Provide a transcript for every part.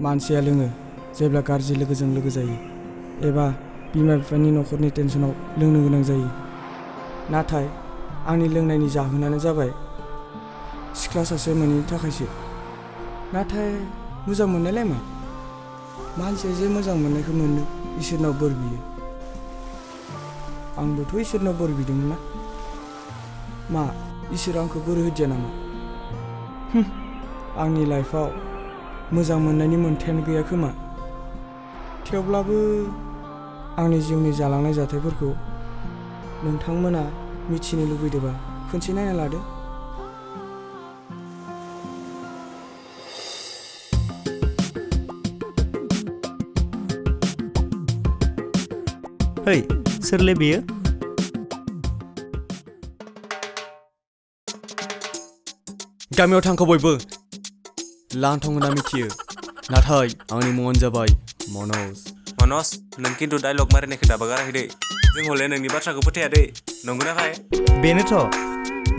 मानसिया लोङो जेब्ला गाज्रि लोगोजों लोगो जायो एबा बिमा बिफानि नखरनि टेनसनाव लोंनो गोनां जायो। नाथाय आंनि लोंनायनि जाहोनानो जाबाय सिख्ला सासे मोनैनि थाखायसो। नाथाय मोजां मोननायलाय मा? मानसिया जे मोजां मोननायखौ मोनो इसोरनाव बोर बियो। आंबोथ' इसोरनाव बोर बिदोंमोन ना। मा इसोरा आंखौ बोर होदिया नामा? आंनि लाइफआव मोजां मोननायनि मोन्थायानो गैया खोमा। थेवब्लाबो आंनि जिउनि जालांनाय जाथायफोरखौ नोंथांमोना मिथिनो लुबैदोंबा खनसे नायना लादो। है सोरलै बेयो? गामियाव थांखो बयबो लांथं होनना मिथियो, नाथाय आंनि मुङानो जाबाय मनज। मनज, नों खिन्थु डायलग मारिनायखौ दाबा गाराखै दै। जों हले नोंनि बाथ्राखौ फोथाया दै। नंगौना भाइ? बेनोथ'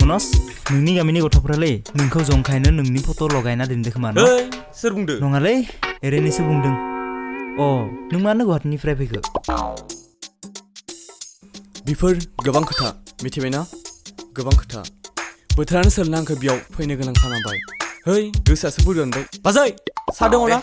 मनज, नोंनि गामिनि गथ'फ्रालै नोंखौ जंखायनो नोंनि फट' लगायना दोनदों खोमा न'? सोर बुंदों? नङालै ओरैनोसो बुंदों। नों मानो गुवाहाटीनिफ्राय फैखो? बेफोर गोबां खोथा मिथिबायना, गोबां खोथा। बोथोरानो सोलायना आंखौ बेयाव फैनो गोनां खालामबाय। है गोसोआसो बोरैबा मोनबाय। बाजै साहा दङ ना?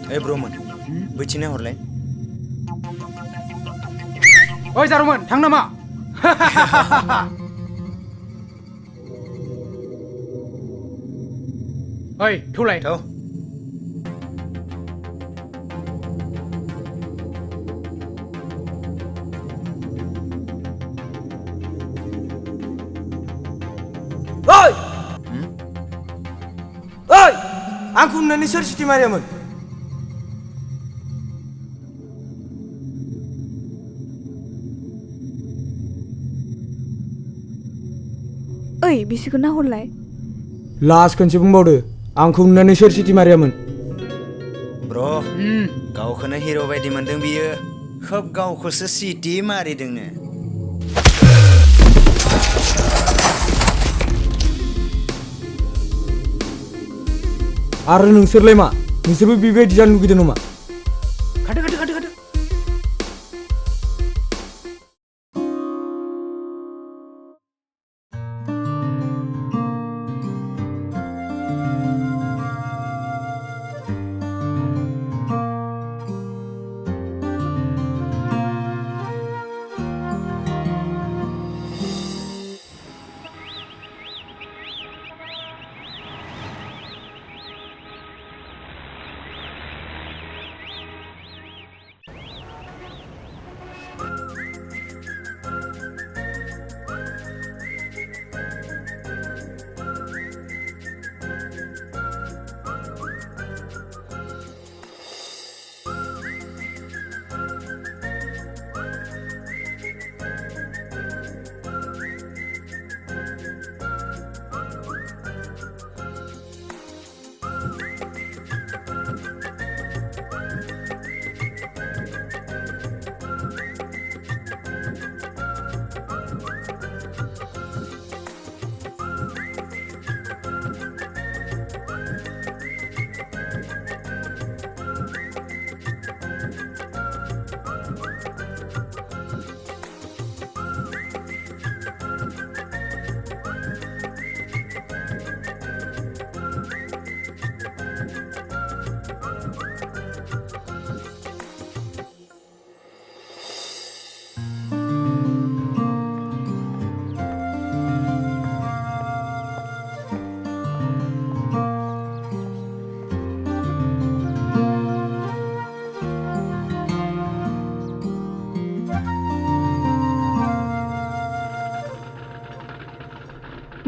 ओइ ब्रमोन, बैथिना हरलाय। ओइ जारुमोन, थां नामा? ओइ थौलाय। थौ। ओइ! ओइ! आंखौ नुनानै सोर सिटि मारियामोन? ओइ बिसोरखौ नाहरलाय। लास्ट खनसे बुंबावदो, आंखौ नुनानै सोर सिटि मारियामोन? ब्र, गावखौनो हिर' बायदि मोनदों बियो। खोब गावखौसो सिटि मारिदोंनो। आरो नोंसोरलाय मा? नोंसोरबो बेबायदि जानो लुगैदों नामा? खादो खादो खादो खादो।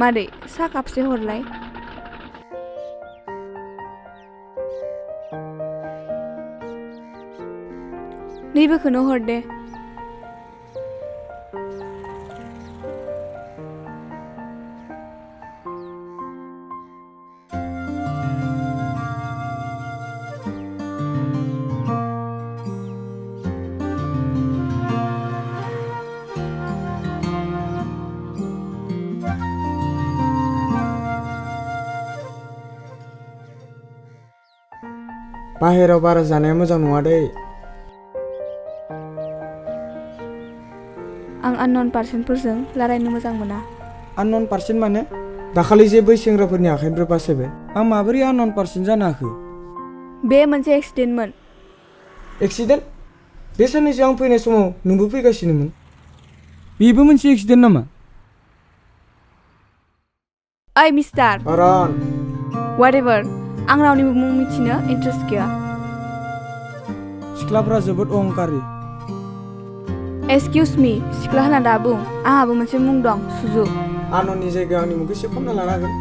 मादै साहा कापसे हरलाय नैबेखौनो हर दे बाहेराव बारा जानाया मोजां नङा दै आं आननन पार्सनफोरजों रायलायनो मोजां मोना आननन पार्सन माने दाखालि जे बै सेंग्राफोरनि आखाइनिफ्राय बासायबाय आं माबोरै आननन पार्सन जानो हाखो बे मोनसे एक्सिडेन्टमोन एक्सिडेन्ट बे साननैसो आं फैनाय समाव नोंबो फैगासिनोमोन बेबो मोनसे एक्सिडेन्ट नामा ओइ मिस्टार अरन वाटेभार आं रावनिबो मुं मिथिनो इन्ट्रेस्ट गैया सिख्लाफ्रा जोबोद अहंकारि एक्सकिउज मी सिख्ला होनना दा बुं आंहाबो मोनसे मुं दं सुजु आनननि जायगायाव आंनि मुंखौ सेभ खालामना लानो हागोन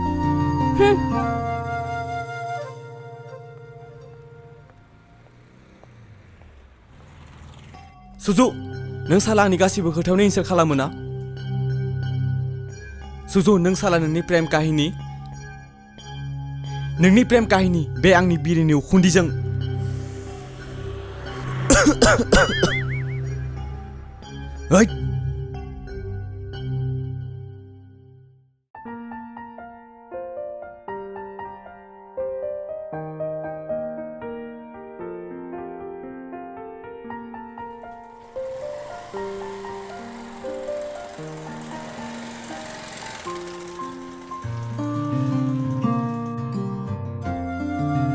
सुजु नों साला आंनि गासिबो खोथायावनो इनसाल्ट खालामो ना सुजु नों साला नोंनि प्रेम काहिनी बे आंनि बिरिनि उखुन्दैजों ओइ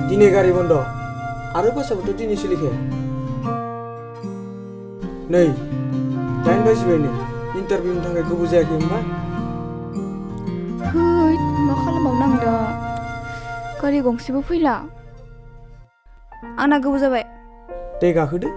दिनै गारि बन्द आरो बासाबोथ' दिनै सोलिखाया नै 9 बाजिबायनो इन्टारभिउनि थाखाय गोबाव जायाखै होनबा हैद मा खालामबावनो आं दा गारि गंसेबो फैला आंना गोबाव जाबाय दे गाखोदो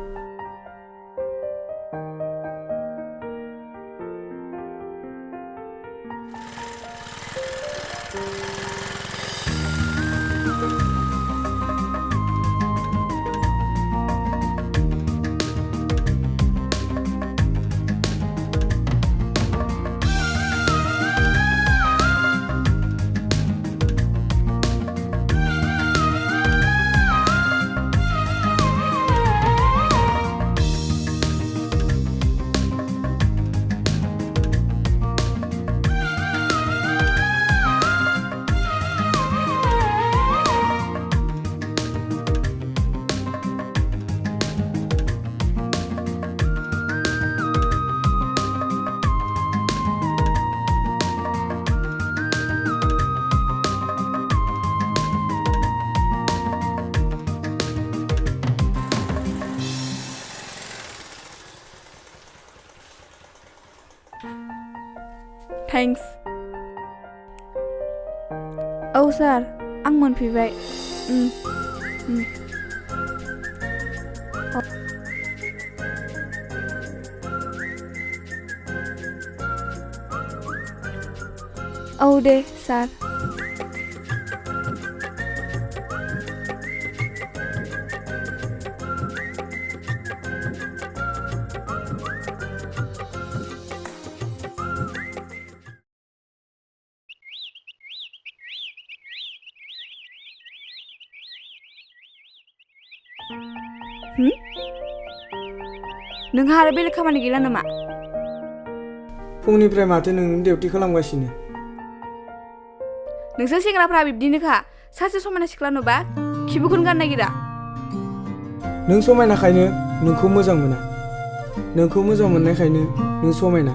थैंक्स औ सार आं मोनफैबाय औ दे सार नोंहा आरो बेलेग खामानि गैला नामा फुंनिफ्राय माथो नोंनि डिउटि खालामगासिनो नोंसोर सेंग्राफ्रा बिब्दिनोखा सासे समायना सिख्ला नुबा खिबुखौनो गाननो नागिरा नों समायनाखायनो नोंखौ मोजां मोना नोंखौ मोजां मोननायखायनो नों समायना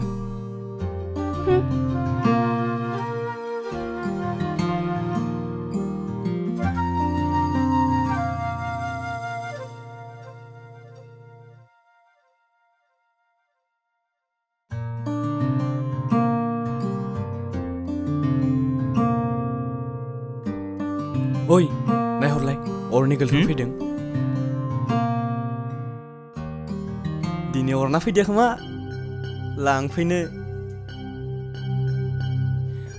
ओइ नायहरलाय अरनि गर्लफ्रेन्ड फैदों दिनै अरना फैदिया खोमा लांफैनो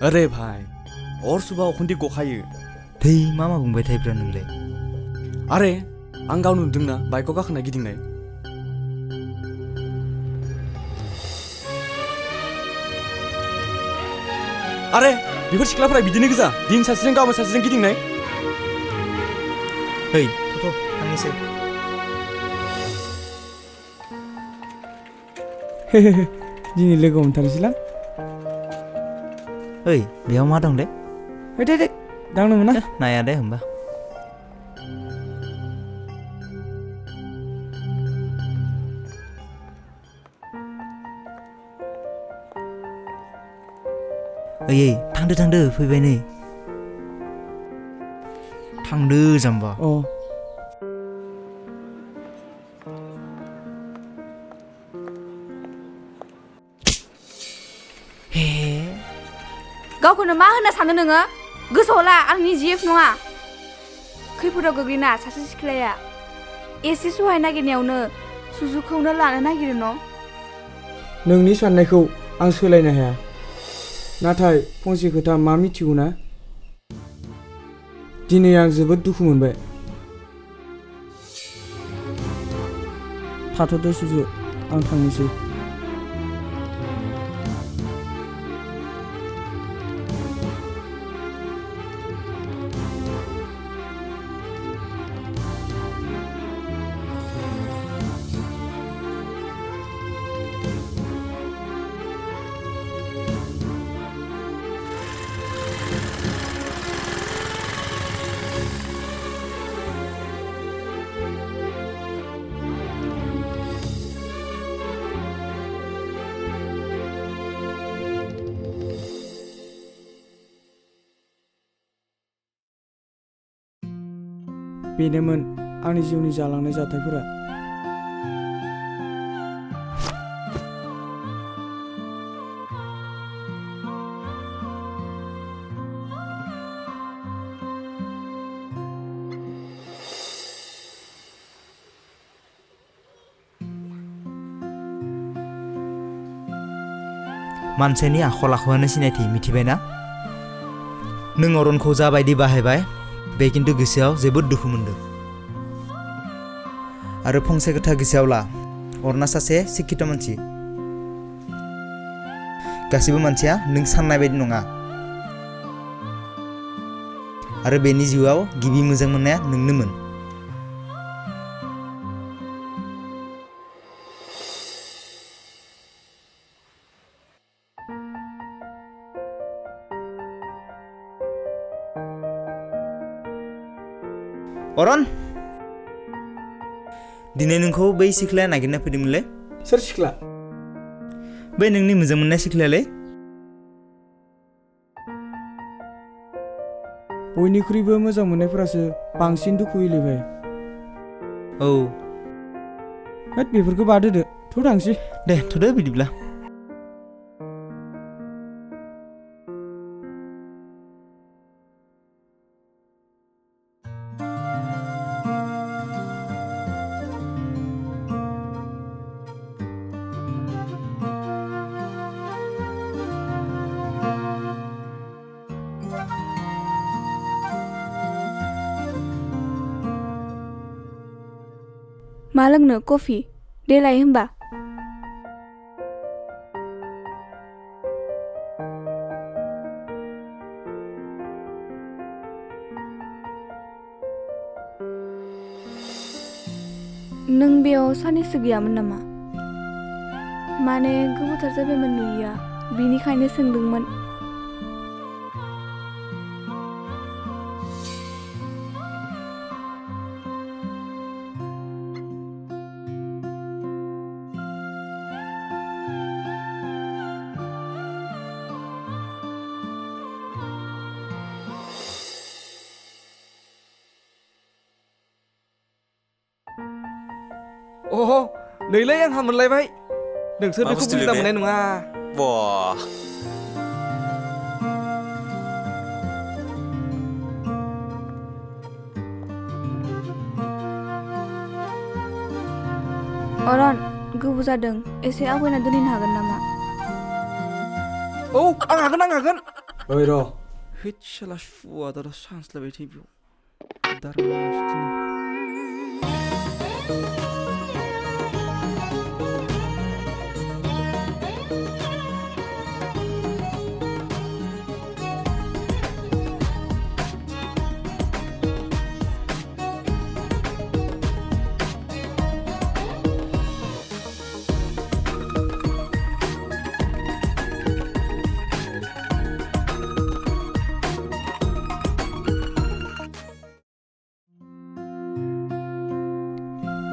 अरे भाई अर सुबा उखुन्दै गखायो धै मा बुंबाय थायोब्रा नोंलाय आरे आं गाव नुदोंना बाइकआव गाखोना गिदिंनाय आरे बेफोर सिख्लाफोरा बिदिनो गोजा दिन सासेजों गाबोन सासेजों गिदिंनाय ओइ थ' थांनोसै दिनै लोगो हमथारनोसैलां ओइ बेयाव मा दं दे दे दांनो मोना नाया दे होमबा ओइ थांदो फैबाय नै थांदो जाम्बा अ गावखौनो मा होनना सानो नोङो गोसोआव ला आंनि जिएफ नङा खैफोदाव गोग्लैना सासे सिख्लाया एसे सहाय नागिरनायावनो सुजुखौनो लानो नागिरो न' नोंनि साननायखौ आं सोलायनो हाया नाथाय फंसे खोथा मा मिथिगौ ना दिनै आं जोबोद दुखु मोनबाय थाथ'दो सुजु आं थांनोसै बेनोमोन आंनि जिउनि जालांनाय जाथायफोरा मानसिनि आखल आखुआनो सिनायथि मिथिबायना नों अरनखौ जाबायदि बाहायबाय बे खिन्थु गोसोआव जोबोद दुखु मोनदों आरो फंसे खोथा गोसोआव ला अरना सासे शिक्षित मानसि गासिबो मानसिया नों साननाय बायदि नङा आरो बेनि जिउआव गिबि मोजां मोननाया नोंनोमोन अरन दिनै नोंखौ बै सिख्लाया नागिरना फैदोंमोनलै सोर सिख्ला बै नोंनि मोजां मोननाय सिख्लायालै बयनिख्रुइबो मोजां मोननायफोरासो बांसिन दुखु होलायबाय औ होद बेफोरखौ बाद होदो थ' थांसै दे थ'दो बिदिब्ला मा लोंनो कफि देलाय होमबा नों बेयाव सानैसो गैयामोन नामा माने गोबावथार जाबायमोन नुयिया बिनिखायनो सोंदोंमोन अह नैलै आंहा मोनलायबाय नोंसोर मा बेखौ बुस्थु बुजिना बे? मोननाय नङा बा अरन गोबाव जादों एसे आवगायना दोनहैनो हागोन नामा औ आं हागोन ओइ र' हैद साला सुआ दा सानस्लायबाय थायो बेयाव दारमासथिनि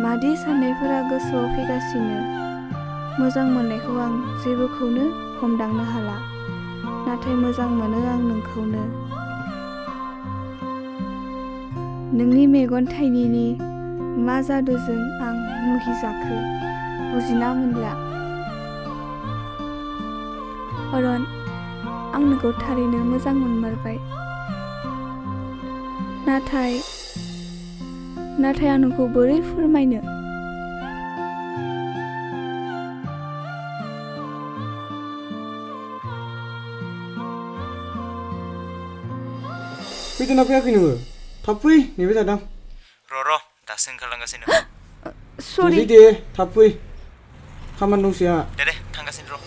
मादि साननायफोरा गोसोआव फैगासिनो मोजां मोननायखौ आं जेबोखौनो हमदांनो हाला नाथाय मोजां मोनो आं नोंखौनो नोंनि मेगन थाइनैनि मा जादुजों आं मुहिजाखो बुजिना मोनला अरन आं नोंखौ थारैनो मोजां मोनमारबाय नाथाय आं नोंखौ बोरै फोरमायनो फैदोंना फैयाखै नोङो थाब फै नेबाय थादों र' दासो ओंखारलांगासिनो सरि दे थाब फै खामानि दंसै आंहा दे थांगासिनो र'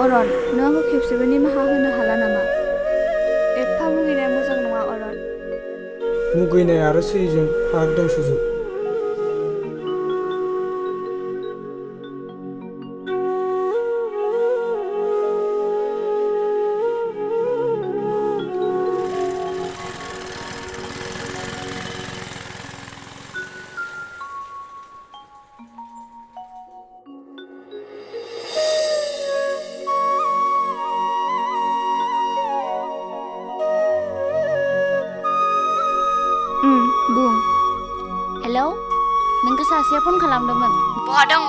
अरन नों आंखौ खेबसेबो निमाहा होनो हाला नामा एफा मुगैनाया मोजां नङा अरन मुगैनाय आरो सैजों फाराग दं सुजु बुं हेलौ नोंखौ सासेया फन खालामदोंमोन बहा दं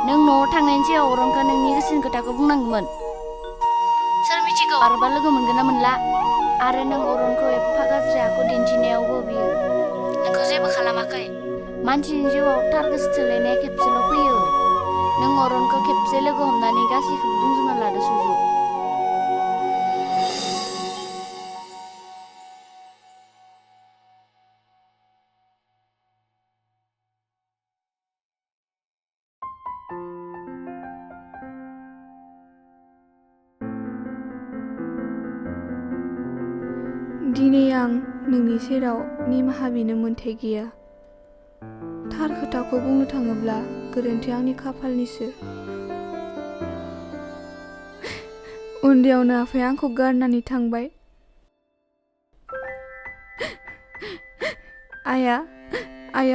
नों न'आव थांनायनि सिगां अरनखौ नोंनि गोसोनि खोथाखौ बुंनांगौमोन सोर मिथिगौ आरोबा लोगो मोनगोन ना मोनला आरो नों अरनखौ एफा गाज्रि आखु दिन्थिनायावबो बियो नोंखौ जेबो खालामाखै मानसिनि जिउआव थार गोसो थोलायनाया खेबसेल' फैयो नों अरनखौ खेबसे लोगो हमनानै गासैखौबो बुंजोबना लादो सुजु दिनै आं नोंनि सेराव निमाहा बिनो मोन्थाय गैया थार खोथाखौ बुंनो थाङोब्ला गोरोन्थि आंनि खाफालनिसो उन्दैयावनो आफाया आंखौ गारनानै थांबाय आइया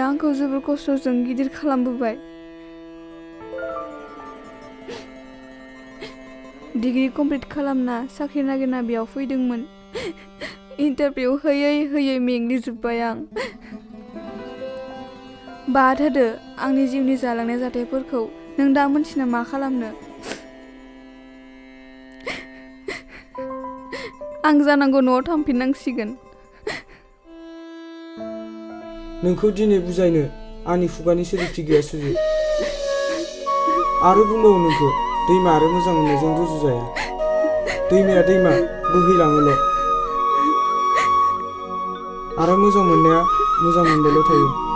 आंखौ जोबोर खस्थ'जों गिदिर खालामबोबाय डिग्री कमप्लिट खालामना साख्रि नागिरना बेयाव फैदोंमोन इन्टारभिउ होयै मेंग्लिजोब्बाय आं बाद होदो आंनि जिउनि जालांनाय जाथायफोरखौ नों दा मोनथिना मा खालामनो आं जानांगौ न'आव थांफिननांसिगोन नोंखौ दिनै बुजायनो आंनि खुगानि सोदोबथि गैया सुजु आरो बुंबावो नोंखौ दैमा आरो मोजां मोननायजों रुजुजाया दैमाया दैमा बोहैलाङोल' आरो मोजां मोननाया मोजां मोनबायल' थायो